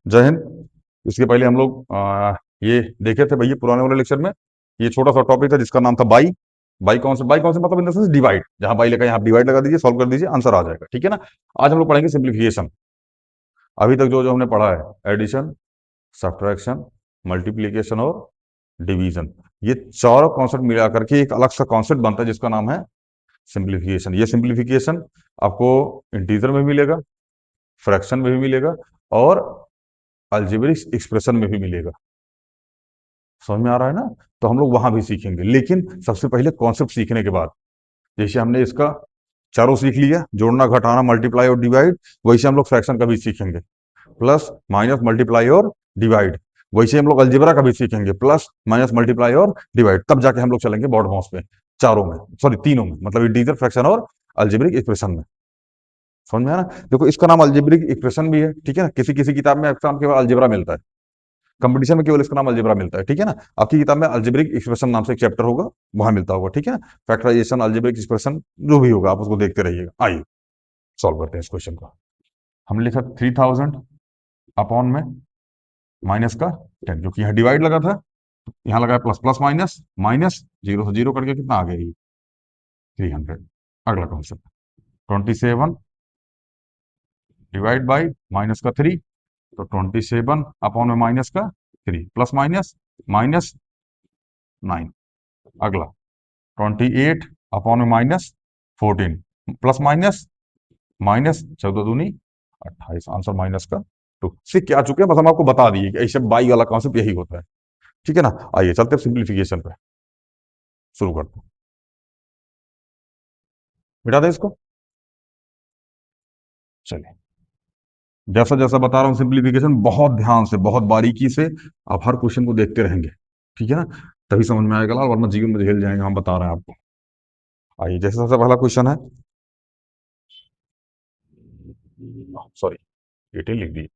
जय हिंद। इसके पहले हम लोग ये देखे थे भैया पुराने वाले लेक्चर में, ये छोटा सा टॉपिक था जिसका नाम था बाई। बाई कौन से मतलब इन द सेंस डिवाइड, जहां बाई लगा यहाँ डिवाइड लगा दीजिए, सॉल्व कर दीजिए, आंसर आ जाएगा। ठीक है ना। आज हम लोग पढ़ेंगे सिंप्लीफिकेशन। अभी तक जो जो हमने पढ़ा है, एडिशन, सब्ट्रैक्शन, मल्टीप्लीकेशन और डिवीजन, ये चारों कॉन्सेप्ट मिला करके एक अलग सा कॉन्सेप्ट बनता है जिसका नाम है सिंप्लीफिकेशन। ये सिंप्लीफिकेशन आपको इंटीजर में मिलेगा, फ्रैक्शन में भी मिलेगा और अलजेब्रिक एक्सप्रेशन में भी मिलेगा। समझ में आ रहा है ना। तो हम लोग वहां भी सीखेंगे, लेकिन सबसे पहले कॉन्सेप्ट सीखने के बाद, जैसे हमने इसका चारों सीख लिया, जोड़ना, घटाना, मल्टीप्लाई और डिवाइड, वैसे हम लोग फ्रैक्शन का भी सीखेंगे, प्लस माइनस मल्टीप्लाई और डिवाइड। वैसे हम लोग अलजेब्रा का भी सीखेंगे, प्लस माइनस मल्टीप्लाई और डिवाइड। तब जाके हम लोग चलेंगे बॉड मास में, चारों में, सॉरी तीनों में, मतलब इंटीजर, फ्रैक्शन और अलजेब्रिक एक्सप्रेशन में। समझ में आया ना। देखो इसका नाम अलजेब्रिक एक्सप्रेशन भी है, ठीक है ना। किसी किसी किताब में इसका नाम केवल अलजेब्रा मिलता है, कंपटीशन में केवल इसका नाम अलजेब्रा मिलता है। ठीक है ना। आपकी किताब में अलजेब्रिक एक्सप्रेशन नाम से एक चैप्टर होगा, वहां मिलता होगा। ठीक है ना। फैक्टराइजेशन, अलजेब्रिक एक्सप्रेशन, जो भी होगा आप उसको देखते रहिएगा। आइए सॉल्व करते हैं इस क्वेश्चन को। हमने लिखा 3000 अपॉन में माइनस का 10, जो कि यहाँ डिवाइड लगा था, यहाँ लगा plus, plus minus minus, zero से जीरो करके कितना आ गया ये 300। अगला कॉन्सेप्ट 27 डिवाइड बाई माइनस का 3, तो 27 अपॉन में माइनस का 3, प्लस माइनस माइनस 9। अगला 28 अपॉन में माइनस 14, प्लस माइनस माइनस 14 दूनी 28, आंसर माइनस का 2। से क्या चुके हैं, बस हम आपको बता दिए कि ऐसे बाई वाला कॉन्सेप्ट यही होता है। ठीक है ना। आइए चलते हैं सिंप्लीफिकेशन पे, शुरू करते हैं। मिटा दें इसको। चलिए, जैसा जैसा बता रहा हूं सिंप्लीफिकेशन, बहुत ध्यान से, बहुत बारीकी से आप हर क्वेश्चन को देखते रहेंगे। ठीक है ना। तभी समझ में आएगा, वरना जीवन में झेल जाएंगे, हम बता रहे हैं आपको। आइए, जैसे सबसे पहला क्वेश्चन है, सॉरी 18 लिख दी।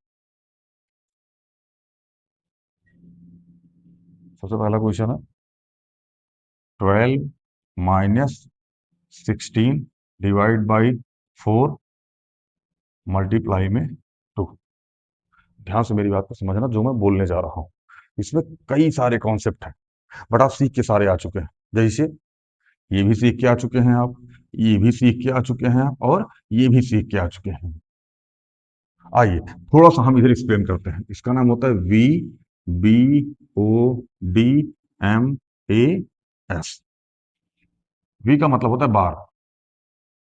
सबसे पहला क्वेश्चन है 12 माइनस 16 डिवाइड बाई 4 मल्टीप्लाई में 2। ध्यान से मेरी बात को समझना, जो मैं बोलने जा रहा हूं इसमें कई सारे कॉन्सेप्ट हैं, बट आप सीख के सारे आ चुके हैं। जैसे ये भी सीख के आ चुके हैं आप, ये भी सीख के आ चुके हैं आप, और ये भी सीख के आ चुके हैं। आइए थोड़ा सा हम इधर एक्सप्लेन करते हैं। इसका नाम होता है V B O D M A S. V का मतलब होता है बार।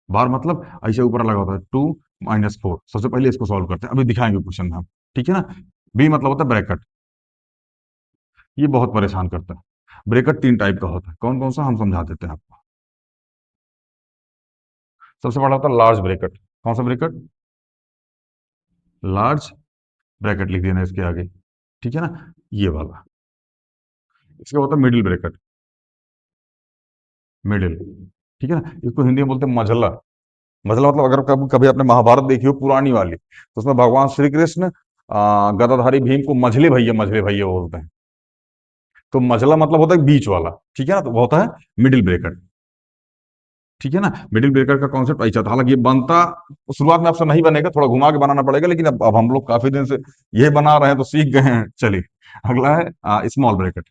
बार मतलब ऐसे ऊपर लगा होता है 2 - 4। सबसे पहले इसको सॉल्व करते हैं, अभी दिखाएंगे क्वेश्चन में हम। ठीक है ना। बी मतलब होता है ब्रैकेट। ये बहुत परेशान करता है। ब्रैकेट 3 टाइप का होता है, कौन कौन सा हम समझा देते हैं आपको। सबसे बड़ा होता है लार्ज ब्रैकेट। कौन सा ब्रैकेट? लार्ज ब्रैकेट लिख देना इसके आगे। ठीक है ना, ये वाला। इसका होता है मिडिल ब्रैकेट, मिडिल। ठीक है ना। इसको हिंदी में बोलते हैं मझला। मझला मतलब, अगर कभी कभी आपने महाभारत देखी हो पुरानी वाली, तो उसमें भगवान श्री कृष्ण गदाधारी भीम को मझले भैया बोलते हैं। तो मझला मतलब होता है बीच वाला। ठीक है ना। तो वो होता है मिडिल ब्रेकर। ठीक है ना। मिडिल ब्रेकर का कॉन्सेप्ट ऐसा था, हालांकि ये बनता शुरुआत में आपसे नहीं बनेगा, थोड़ा घुमा के बनाना पड़ेगा, लेकिन अब हम लोग काफी दिन से ये बना रहे हैं तो सीख गए हैं। चलिए, अगला है स्मॉल ब्रेकेट।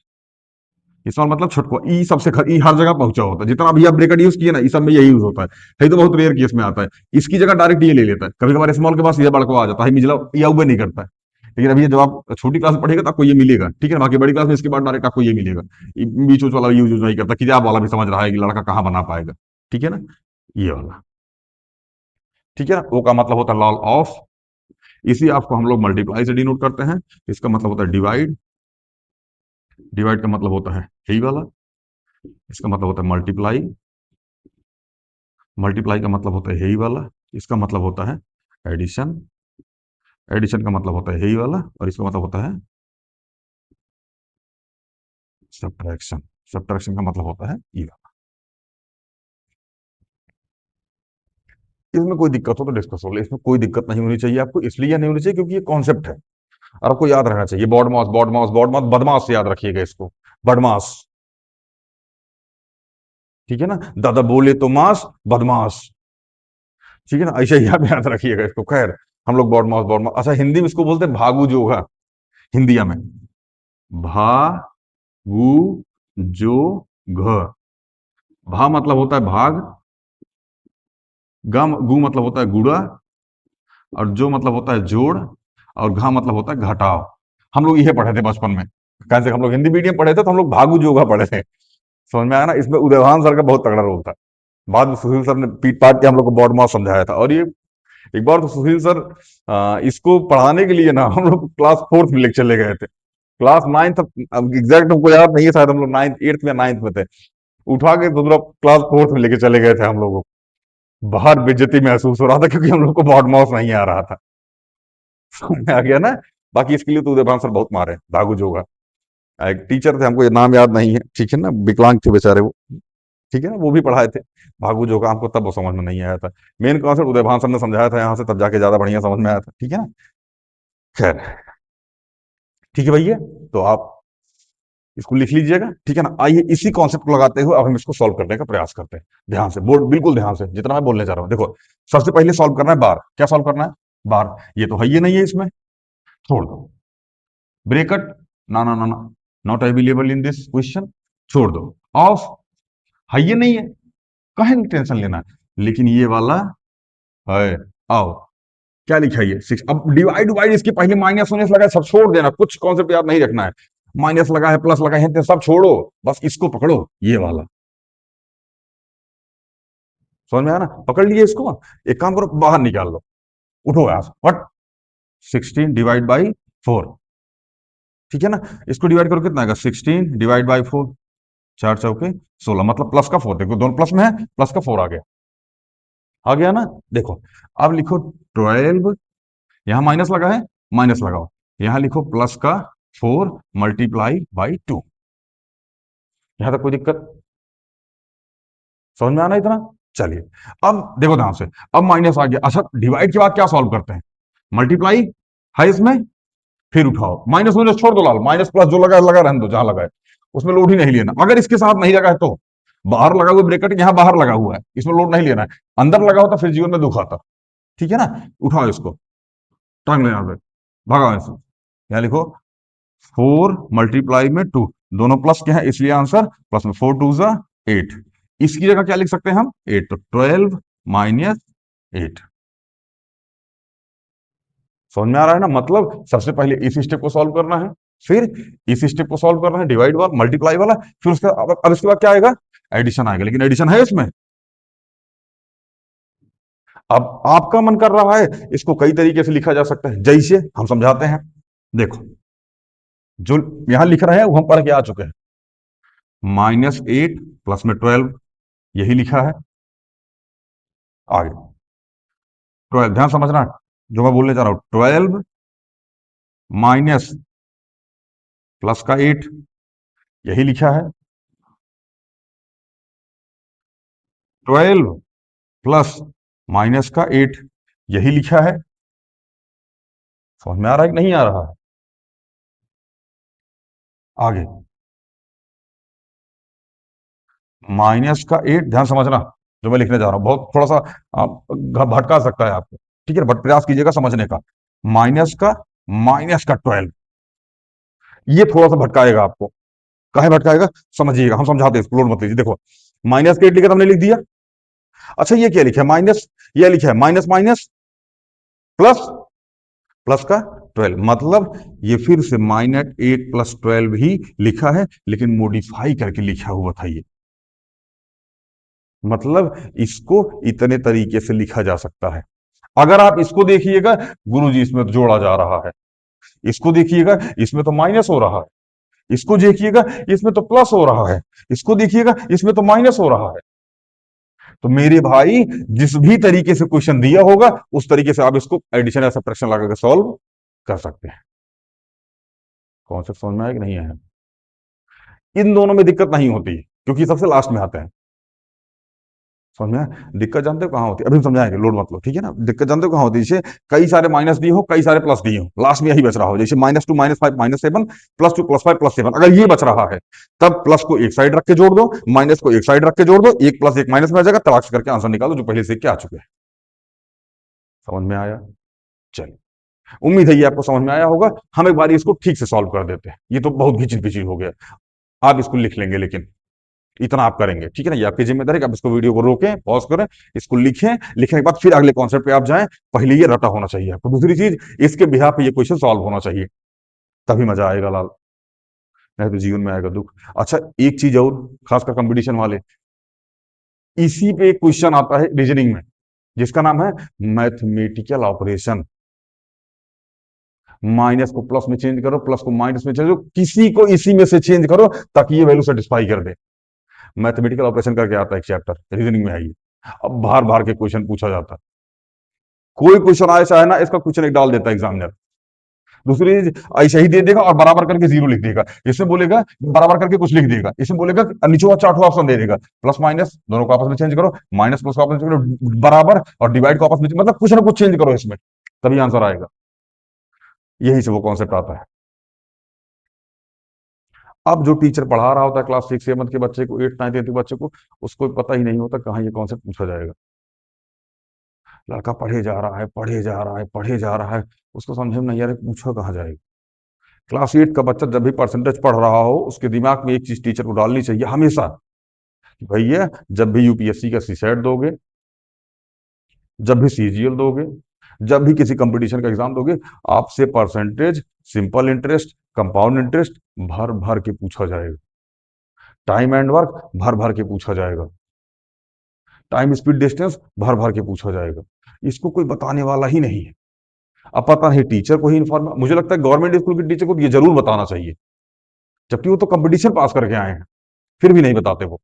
स्मॉल मतलब छोटको, ई सबसे ई हर जगह पहुंचा होता है। जितना भी आप ब्रेकेट यूज किए ना, ई सब में यही यूज होता है तो बहुत रेयर केस में आता है। इसकी जगह डायरेक्ट ये ले लेता है, कभी कभार स्मॉल के पास ये बड़को आ जाता है, मिजला या वो नहीं करता है। लेकिन अभी जब आप छोटी क्लास में पढ़ेगा तो आपको ये मिलेगा। ठीक है ना। बाकी बड़ी क्लास में इसके बाद डायरेक्ट आपको ये मिलेगा। बीच वाला यूज नहीं करता, कि आप वाला भी समझ रहा है कि लड़का कहाँ बना पाएगा। ठीक है ना, ये वाला। ठीक है ना। ओ का मतलब होता है लॉ ऑफ। इसी आपको हम लोग मल्टीप्लाई से डिनोट करते हैं। इसका मतलब होता है डिवाइड। डिवाइड का मतलब होता है यही वाला। इसका मतलब होता है मल्टीप्लाई। मल्टीप्लाई का मतलब होता है यही वाला। इसका मतलब होता है एडिशन। एडिशन का मतलब होता है यही वाला, और इसका मतलब होता है सब्ट्रैक्शन। सब्ट्रैक्शन का मतलब होता है ये वाला। इसमें कोई दिक्कत हो तो डिस्कस हो ले, इसमें कोई दिक्कत नहीं होनी चाहिए आपको। इसलिए नहीं होनी चाहिए क्योंकि ये कॉन्सेप्ट है और आपको याद रहना चाहिए। बॉडमास, बॉडमास, बॉडमास, बदमाश से याद रखिएगा इसको, बदमाश। ठीक है ना। दादा बोले तो मास, बदमाश। ठीक है ना, ऐसे ही आप याद रखिएगा इसको। खैर, हम लोग बॉड मास। अच्छा, हिंदी में इसको बोलते हैं भागु जोगा, हिंदिया में भा गु जो घ। भा मतलब होता है भाग, गु मतलब होता है गुड़ा, और जो मतलब होता है जोड़, और घा मतलब होता है घटाव। हम लोग ये पढ़े थे बचपन में, कैसे हम लोग हिंदी मीडियम पढ़े थे तो हम लोग भागु जोगा पढ़े थे। समझ में आया ना? इसमें उदयभान सर का बहुत तगड़ा रोल था। बाद में सुशील सर ने पीट पाट के हम लोग को बॉड मास समझाया था। और ये एक बार तो सुशील सर इसको पढ़ाने के लिए ना हम लोग क्लास फोर्थ में लेक्चर ले गए थे। क्लास नाइन्थ, अब एग्जैक्ट हमको याद नहीं है, शायद हम लोग नाइन्थ एट्थ या नाइन्थ में थे। उठा के दूसरा क्लास फोर्थ में लेके चले गए थे हम लोगों को। बाहर बेइज्जती महसूस हो रहा था क्योंकि हम लोग को बॉड मास नहीं आ रहा था। समझ में आ गया ना? बाकी इसके लिए तो उदयभान सर बहुत मारे, भागु जोगा। एक टीचर थे, हमको ये नाम याद नहीं है, ठीक है ना, विकलांग थे बेचारे वो, ठीक है ना, वो भी पढ़ाए थे भागु जोगा। हमको तब वो समझ में नहीं आया था। मेन कॉन्सेप्ट उदयभान सर ने समझाया था यहाँ से, तब जाके ज्यादा बढ़िया समझ में आया था, ठीक है ना। खैर, ठीक है भैया, तो आप इसको लिख लीजिएगा, ठीक है ना। आइए इसी कॉन्सेप्ट को लगाते हुए अब हम इसको सॉल्व करने का प्रयास करते हैं। ध्यान से, बोर्ड बिल्कुल ध्यान से, जितना मैं बोलने जा रहा हूँ। देखो, सबसे पहले सॉल्व करना है बार। क्या सॉल्व करना है? बार। ये तो है ही नहीं है इसमें, छोड़ दो। ब्रेकट, ना ना ना ना, not available in this question, छोड़ दो। ऑफ, है ये नहीं है, कहीं टेंशन लेना है। लेकिन ये वाला है, आओ, क्या लिखा है ये 6। अब डिवाइड डिवाइड इसके पहले माइनस होने से लगा है, सब छोड़ देना, कुछ कॉन्सेप्ट याद नहीं रखना है। माइनस लगा है, प्लस लगा है, सब छोड़ो, बस इसको पकड़ो, ये वाला। समझ में आया ना? पकड़ लिए इसको। एक काम करो, बाहर निकाल लो, उठो यहां से, व्हाट, 16 डिवाइड बाई 4, ठीक है ना। इसको डिवाइड करो, कितना आएगा? 16 डिवाइड बाई 4, 4 चौके 16, मतलब प्लस का 4। देखो दोनों प्लस में है, प्लस का 4 आ गया, आ गया ना। देखो, अब लिखो 12, यहां माइनस लगा है, माइनस लगाओ। यहां लिखो प्लस का 4 × 2। यहां तक कोई दिक्कत? समझ में आना इतना? चलिए, अब देखो ध्यान से, अब माइनस आ गया। अच्छा, डिवाइड के बाद क्या सॉल्व करते हैं? मल्टीप्लाई है इसमें, फिर उठाओ, माइनस माइनस छोड़ दो लाल, माइनस प्लस जो लगा है लगा रहने दो, जहां लगा है उसमें लोड ही नहीं लेना। अगर इसके साथ नहीं लगा है तो बाहर लगा हुआ ब्रैकेट, यहां बाहर लगा हुआ है, इसमें लोड नहीं लेना है। अंदर लगा होता फिर जीवन में दुख आता, ठीक है ना। उठाओ इसको, टांग लो यहां पे, भगाओ इसको। यहां लिखो 4 × 2, दोनों प्लस के हैं इसलिए आंसर प्लस में, 4 × 2 = 8। इसकी जगह क्या लिख सकते हैं हम? 8, तो 12 - 8। समझ में आ रहा है ना? मतलब सबसे पहले इस स्टेप को सॉल्व करना है, फिर इस स्टेप को सॉल्व करना है, डिवाइड वाला मल्टीप्लाई वाला, फिर उसका अब इसके बाद क्या आएगा? एडिशन आएगा। लेकिन एडिशन है इसमें। अब आपका मन कर रहा है इसको कई तरीके से लिखा जा सकता है, जैसे हम समझाते हैं। देखो, जो यहां लिख रहे हैं वो हम पढ़ के आ चुके हैं। -8 प्लस में 12, यही लिखा है। आगे 12, ध्यान समझना जो मैं बोलने जा रहा हूं। 12 माइनस प्लस का 8, यही लिखा है। 12 प्लस माइनस का 8, यही लिखा है। समझ में आ रहा है कि नहीं आ रहा है? आगे -8, ध्यान समझना जो मैं लिखने जा रहा हूं, बहुत थोड़ा सा भटका सकता है आपको, ठीक है, बट प्रयास कीजिएगा समझने का। -का 12, ये थोड़ा सा भटकाएगा आपको। काहे भटकाएगा? समझिएगा, हम समझाते हैं, एक्सप्लोर मत लीजिए। देखो, -8 लिखा, हमने लिख दिया। अच्छा, ये क्या लिखा है? माइनस, ये लिखा है माइनस माइनस प्लस, प्लस का 12, मतलब ये फिर से -8 + 12 ही लिखा है, लेकिन मॉडिफाई करके लिखा हुआ था ये। मतलब इसको इतने तरीके से लिखा जा सकता है। अगर आप इसको देखिएगा, गुरुजी इसमें तो जोड़ा जा रहा है। इसको देखिएगा, इसमें तो माइनस हो रहा है। इसको देखिएगा, इसमें तो प्लस हो रहा है। इसको देखिएगा, इसमें तो माइनस हो रहा है। तो मेरे भाई, जिस भी तरीके से क्वेश्चन दिया होगा उस तरीके से आप इसको एडिशन या सब्ट्रैक्शन लगा के सॉल्व कर सकते हैं। कॉन्सेप्ट समझ में आया कि नहीं आया? इन दोनों में दिक्कत नहीं होती क्योंकि सबसे लास्ट में आते हैं। समझ में आया? दिक्कत जानते हो कहाँ होती है? अभी हम समझाएंगे, लोड मत लो, ठीक है ना। दिक्कत जानते हो कहाँ होती है? जैसे कई सारे माइनस दिए हो, कई सारे प्लस दिए हो, लास्ट में यही बच रहा हो, जैसे -2 -5 -7, +2 +5 +7, अगर ये बच रहा है तब प्लस को एक साइड रख के जोड़ दो, माइनस को एक साइड रख के जोड़ दो, एक प्लस एक माइनस में आ जाएगा, तलाक करके आंसर निकालो जो पहले से क्या आ चुके हैं। समझ में आया? चलिए, उम्मीद है ये आपको समझ में आया होगा। हम एक बार इसको ठीक से सॉल्व कर देते हैं, ये तो बहुत घिची पिची हो गया। आप इसको लिख लेंगे, लेकिन इतना आप करेंगे, ठीक है ना, ये आपकी जिम्मेदारी है। आप इसको वीडियो को रोकें, पॉज करें, इसको लिखें, लिखने के बाद फिर अगले कॉन्सेप्ट पे आप जाएं। पहले ये रटा होना चाहिए आपको। दूसरी चीज, इसके बिहाफ पे ये क्वेश्चन सॉल्व होना चाहिए, तभी मजा आएगा लाल, नहीं तो जीवन में आएगा दुख। अच्छा, एक चीज और, खासकर कंपटीशन वाले, इसी पे एक क्वेश्चन आता है रीजनिंग में, जिसका नाम है मैथमेटिकल ऑपरेशन। माइनस को प्लस में चेंज करो, प्लस को माइनस में चेंज करो, किसी को इसी में से चेंज करो ताकि ये वैल्यू सेटिस्फाई कर दे। मैथमेटिकल ऑपरेशन करके आता है एक चैप्टर, रीजनिंग में है ये। अब बार बार के क्वेश्चन पूछा जाता है, कोई क्वेश्चन आए चाहे ना, इसका क्वेश्चन एक डाल देता है एग्जामिनर। दूसरी चीज, ऐसा ही दे देगा और बराबर करके जीरो लिख देगा। इसमें बोलेगा बराबर करके कुछ लिख देगा, इसमें बोलेगा नीचे चार ऑप्शन दे देगा, प्लस माइनस दोनों को आपस में चेंज करो, माइनस प्लस को आपस में चेंज करो, बराबर और डिवाइड को आपस में, मतलब कुछ ना कुछ चेंज करो इसमें, तभी आंसर आएगा। यही से वो कॉन्सेप्ट आता है। अब जो टीचर पढ़ा रहा होता है क्लास 6 7 के बच्चे को, 8 9 10 के बच्चे को, उसको पता ही नहीं होता कहाँ ये कॉन्सेप्ट पूछा जाएगा। लड़का पढ़े जा रहा है, पढ़े जा रहा है, पढ़े जा रहा है, उसको समझ में नहीं आ रहा पूछा कहाँ जाएगा। क्लास 8 का बच्चा जब भी परसेंटेज पढ़ रहा हो, उसके दिमाग में एक चीज टीचर को डालनी चाहिए हमेशा, कि भैया जब भी यूपीएससी का सीसेट दोगे, जब भी सीजीएल दोगे, जब भी किसी कंपटीशन का एग्जाम दोगे, आपसे percentage, simple interest, compound interest भर भर के पूछा जाएगा, टाइम एंड वर्क भर भर के पूछा जाएगा, टाइम स्पीड डिस्टेंस भर भर के पूछा जाएगा। इसको कोई बताने वाला ही नहीं है। अब पता नहीं टीचर को ही इन्फॉर्म, मुझे लगता है गवर्नमेंट स्कूल के टीचर को ये जरूर बताना चाहिए, जबकि वो तो कंपटीशन पास करके आए हैं, फिर भी नहीं बताते वो।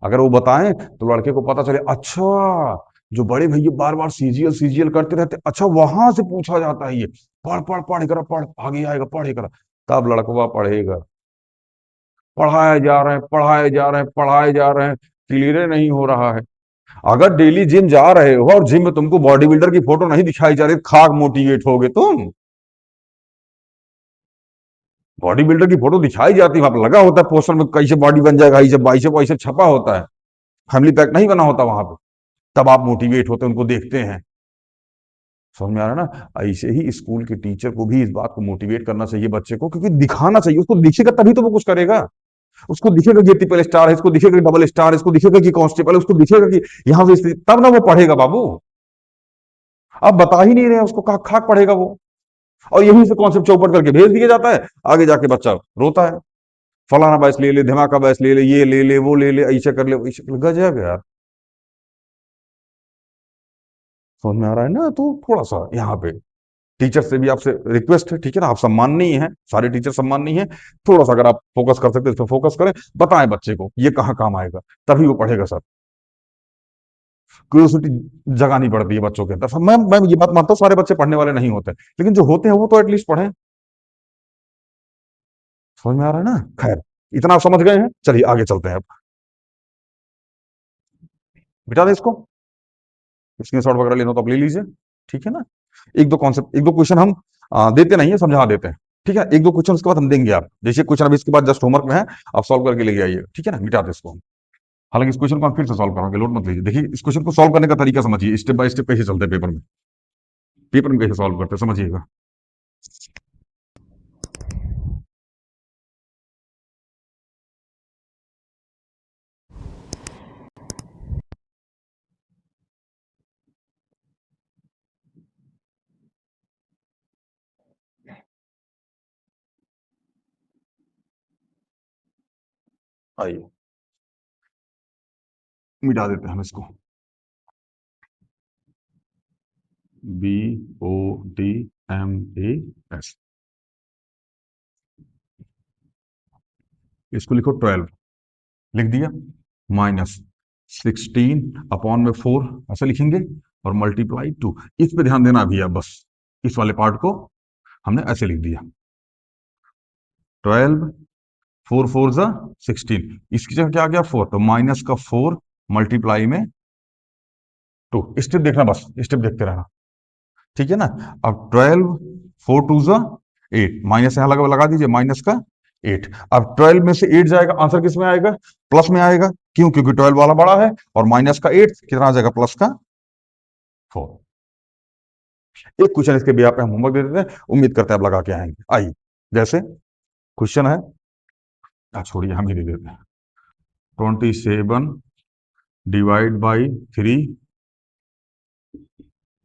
अगर वो बताएं तो लड़के को पता चले, अच्छा जो बड़े भैया बार बार सीजीएल सीजीएल करते रहते, अच्छा वहां से पूछा जाता है ये, पढ़ पढ़ पढ़ कर पढ़, आगे आएगा पढ़े कर, तब लड़कवा पढ़ेगा। पढ़ाए जा रहे हैं, पढ़ाए जा रहे हैं, पढ़ाए जा रहे हैं, क्लियर नहीं हो रहा है। अगर डेली जिम जा रहे हो और जिम में तुमको बॉडी बिल्डर की फोटो नहीं दिखाई जा रही, खाक मोटिवेट होगे तुम। बॉडी बिल्डर की फोटो दिखाई जाती है, वहां पर लगा होता है पोस्टर में, कैसे बॉडी बन जाएगा, ऐसे बाइसेप वाइसेप छपा होता है, फैमिली पैक नहीं बना होता वहां पे, तब आप मोटिवेट होते हैं, उनको देखते हैं। समझ में आ रहा है ना? ऐसे ही स्कूल के टीचर को भी इस बात को मोटिवेट करना चाहिए बच्चे को, क्योंकि दिखाना चाहिए, उसको दिखेगा तभी तो वो कुछ करेगा। उसको दिखेगा कि ट्रिपल स्टार है, इसको दिखेगा कि डबल स्टार है, इसको दिखेगा कि कांस्टेबल है, उसको दिखेगा कि यहाँ से, तब ना वो पढ़ेगा बाबू। आप बता ही नहीं रहे उसको, खाक खाक पढ़ेगा वो। और यहीं से कॉन्सेप्ट चौपट करके भेज दिया जाता है, आगे जाके बच्चा रोता है, फलाना बैच ले ले, धमाका बैच ले ले, ये ले ले, वो ले ले, ऐसे कर ले, वैसे कर ले। गजब यार। समझ में आ रहा है ना? तो थोड़ा सा यहाँ पे टीचर से भी आपसे रिक्वेस्ट है, ठीक है ना, आप सम्मान नहीं है, सारे टीचर सम्मान नहीं है, थोड़ा सा अगर आप फोकस कर सकते हैं इस पर फोकस करें, बताएं बच्चे को ये कहाँ काम आएगा, तभी वो पढ़ेगा सर। क्यूरियोसिटी जगानी पड़ती है बच्चों के अंदर। मैं ये बात मानता हूँ, सारे बच्चे पढ़ने वाले नहीं होते, लेकिन जो होते हैं वो तो एटलीस्ट पढ़ें। समझ में आ रहा है ना? खैर, इतना आप समझ गए हैं, चलिए आगे चलते हैं अब। बिठा दें इसको, स्क्रीनशॉट वगैरह लेना तो आप ले लीजिए, ठीक है ना। एक दो कॉन्सेप्ट, एक दो क्वेश्चन हम देते नहीं है, समझा देते हैं, ठीक है। एक दो क्वेश्चन उसके बाद हम देंगे, आप जैसे क्वेश्चन अभी इसके बाद जस्ट होमवर्क में है, आप सॉल्व करके लेके आइए, ठीक है ना। मिटा दे इसको। हालांकि इस क्वेश्चन को हम फिर से सॉल्व करेंगे, लोड मत लीजिए। देखिए, इस क्वेश्चन को सॉल्व करने का तरीका समझिए, स्टेप बाय स्टेप कैसे चलते हैं पेपर में, पेपर में कैसे सॉल्व करते हैं समझिएगा। आइए, मिटा देते हैं हम इसको। BODMAS, इसको लिखो 12, लिख दिया, माइनस 16/4 ऐसा लिखेंगे, और मल्टीप्लाई 2। इस पे ध्यान देना अभी, अब बस इस वाले पार्ट को हमने ऐसे लिख दिया, 12, 4 4 जा 16, इसकी जगह क्या आ गया 4, तो माइनस का 4 मल्टीप्लाई में 2। स्टेप देखना, बस स्टेप देखते रहना, ठीक है ना। अब 12, 4 2 जा 8, माइनस यहां लगा दीजिए, माइनस का 8। अब 12 में से 8 जाएगा, आंसर किस में आएगा? प्लस में आएगा। क्यों? क्योंकि 12 वाला बड़ा है, और माइनस का 8 कितना आ जाएगा? प्लस का 4। एक क्वेश्चन इसके बिहाफ पे हम होमवर्क दे देते हैं, उम्मीद करते हैं आप लगा के आएंगे। आइए, जैसे क्वेश्चन है, छोड़िए हम ही दे देते हैं, 27 divide by 3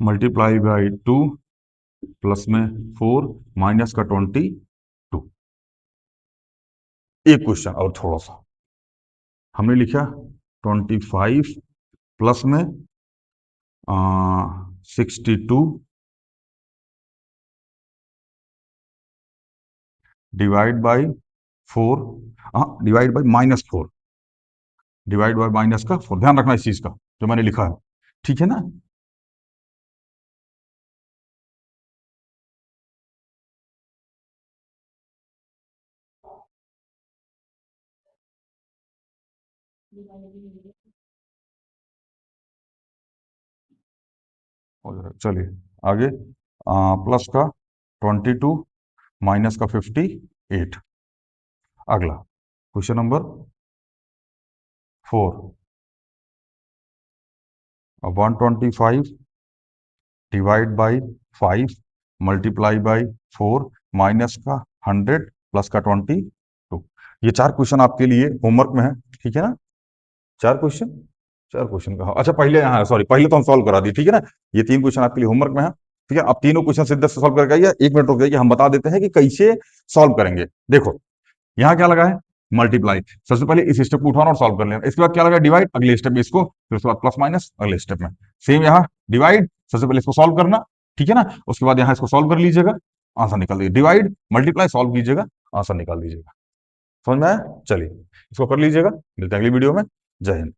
multiply by 2 plus में 4 माइनस का 22। एक क्वेश्चन और थोड़ा सा हमने लिखा 25 प्लस में 62 divide by 4, divide by -4, divide by -4। ध्यान रखना इस चीज का जो मैंने लिखा है, ठीक है ना। चलिए आगे, प्लस का 22 माइनस का 58। अगला question number 4, 125 divide by 5 multiply by 4 minus का 100 प्लस का 22। ये 4 क्वेश्चन आपके लिए होमवर्क में है, ठीक है ना। 4 क्वेश्चन, 4 क्वेश्चन का, अच्छा पहले, हाँ सॉरी, पहले तो हम सॉल्व करा दिए, ठीक है ना। ये 3 क्वेश्चन आपके लिए होमवर्क में है, ठीक है। अब तीनों क्वेश्चन सिद्धे से सॉल्व करके आइए। 1 मिनट रुक जाइए, हम बता देते हैं कि कैसे सॉल्व करेंगे। देखो यहाँ क्या लगा है, मल्टीप्लाई। सबसे पहले इस स्टेप को उठाना और सॉल्व कर लेना। इसके बाद क्या लगा, डिवाइड, अगले स्टेप में इसको, फिर उसके बाद प्लस माइनस अगले स्टेप में। सेम यहाँ डिवाइड, सबसे पहले इसको सॉल्व करना, ठीक है ना। उसके बाद यहाँ इसको सॉल्व कर लीजिएगा, आंसर निकाल दीजिए। डिवाइड मल्टीप्लाई सॉल्व कीजिएगा, आंसर निकाल दीजिएगा। समझ में आया? चलिए इसको कर लीजिएगा, मिलते हैं अगली वीडियो में। जय हिंद।